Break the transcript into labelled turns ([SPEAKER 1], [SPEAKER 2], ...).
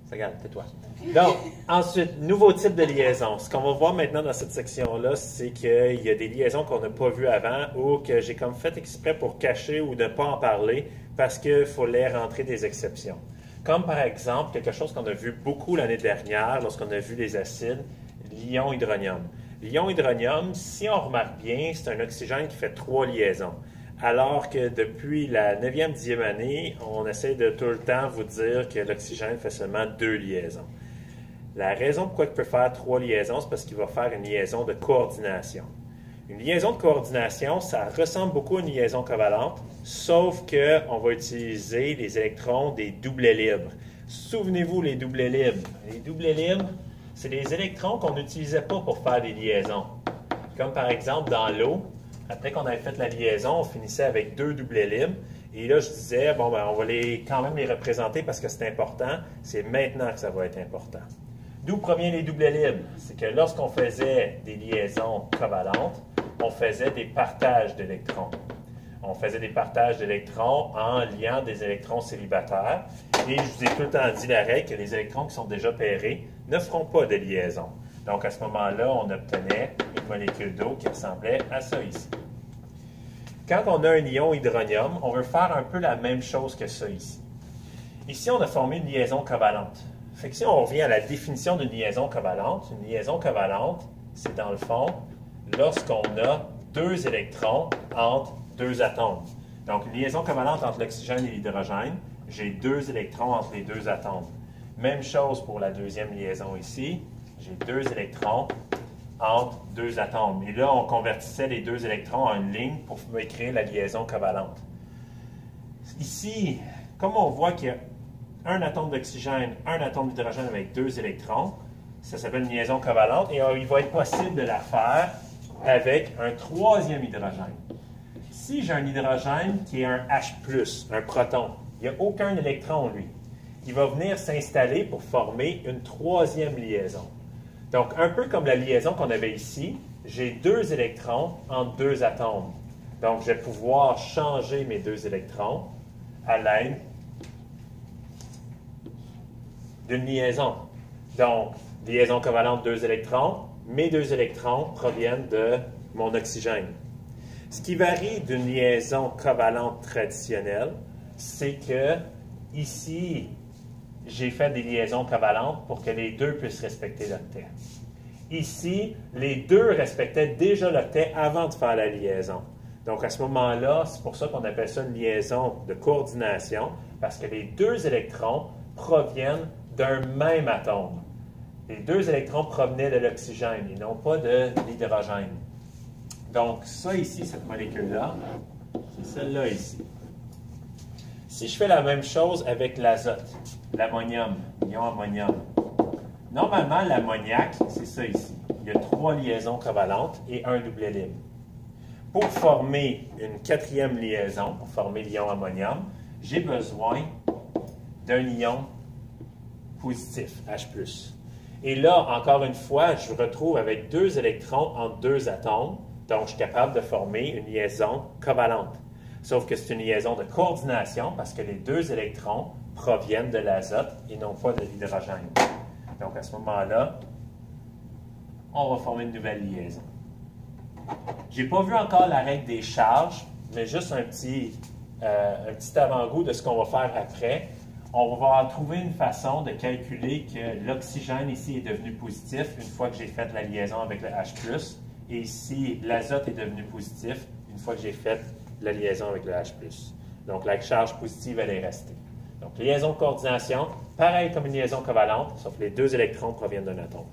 [SPEAKER 1] Regarde, tais-toi. Donc, ensuite, nouveau type de liaison. Ce qu'on va voir maintenant dans cette section-là, c'est qu'il y a des liaisons qu'on n'a pas vues avant ou que j'ai comme fait exprès pour cacher ou ne pas en parler parce qu'il fallait rentrer des exceptions. Comme par exemple, quelque chose qu'on a vu beaucoup l'année dernière lorsqu'on a vu les acides, l'ion-hydronium. L'ion-hydronium, si on remarque bien, c'est un oxygène qui fait 3 liaisons. Alors que depuis la 9e, 10e année, on essaie de tout le temps vous dire que l'oxygène fait seulement 2 liaisons. La raison pourquoi il peut faire 3 liaisons, c'est parce qu'il va faire une liaison de coordination. Une liaison de coordination, ça ressemble beaucoup à une liaison covalente, sauf qu'on va utiliser les électrons des doublets libres. Souvenez-vous, les doublets libres. Les doublets libres, c'est des électrons qu'on n'utilisait pas pour faire des liaisons. Comme par exemple dans l'eau, après qu'on avait fait la liaison, on finissait avec 2 doublets libres. Et là, je disais, bon, ben, on va quand même les représenter parce que c'est important. C'est maintenant que ça va être important. D'où proviennent les doublets libres? C'est que lorsqu'on faisait des liaisons covalentes, on faisait des partages d'électrons. On faisait des partages d'électrons en liant des électrons célibataires. Et je vous ai tout le temps dit la règle que les électrons qui sont déjà pairés ne feront pas de liaison. Donc, à ce moment-là, on obtenait une molécule d'eau qui ressemblait à ça ici. Quand on a un ion hydronium, on veut faire un peu la même chose que ça ici. Ici, on a formé une liaison covalente. Fait que si on revient à la définition d'une liaison covalente, c'est dans le fond lorsqu'on a 2 électrons entre 2 atomes. Donc, une liaison covalente entre l'oxygène et l'hydrogène, j'ai 2 électrons entre les 2 atomes. Même chose pour la deuxième liaison ici. J'ai 2 électrons entre 2 atomes. Et là, on convertissait les 2 électrons en une ligne pour écrire la liaison covalente. Ici, comme on voit qu'il y a un atome d'oxygène, un atome d'hydrogène avec 2 électrons, ça s'appelle une liaison covalente et il va être possible de la faire avec un 3e hydrogène. Si j'ai un hydrogène qui est un H+, un proton, il n'y a aucun électron, lui. Il va venir s'installer pour former une 3e liaison. Donc, un peu comme la liaison qu'on avait ici, j'ai 2 électrons entre 2 atomes. Donc, je vais pouvoir changer mes 2 électrons à l'aide d'une liaison. Donc, liaison covalente 2 électrons, mes 2 électrons proviennent de mon oxygène. Ce qui varie d'une liaison covalente traditionnelle, c'est que ici, j'ai fait des liaisons covalentes pour que les deux puissent respecter l'octet. Ici, les deux respectaient déjà l'octet avant de faire la liaison. Donc, à ce moment-là, c'est pour ça qu'on appelle ça une liaison de coordination, parce que les 2 électrons proviennent d'un même atome. Les 2 électrons provenaient de l'oxygène et non pas de l'hydrogène. Donc, ça ici, cette molécule-là, c'est celle-là ici. Si je fais la même chose avec l'azote, l'ammonium, l'ion ammonium, normalement, l'ammoniac, c'est ça ici. Il y a 3 liaisons covalentes et un doublet libre. Pour former une 4e liaison, pour former l'ion ammonium, j'ai besoin d'un ion positif, H+. Et là, encore une fois, je me retrouve avec 2 électrons entre 2 atomes, donc je suis capable de former une liaison covalente. Sauf que c'est une liaison de coordination parce que les 2 électrons proviennent de l'azote et non pas de l'hydrogène. Donc à ce moment-là, on va former une nouvelle liaison. Je n'ai pas vu encore la règle des charges, mais juste un petit avant-goût de ce qu'on va faire après. On va trouver une façon de calculer que l'oxygène ici est devenu positif une fois que j'ai fait la liaison avec le H+, et ici l'azote est devenu positif une fois que j'ai fait la liaison avec le H+. Donc la charge positive, elle est restée. Donc liaison de coordination, pareil comme une liaison covalente, sauf que les 2 électrons proviennent d'un atome.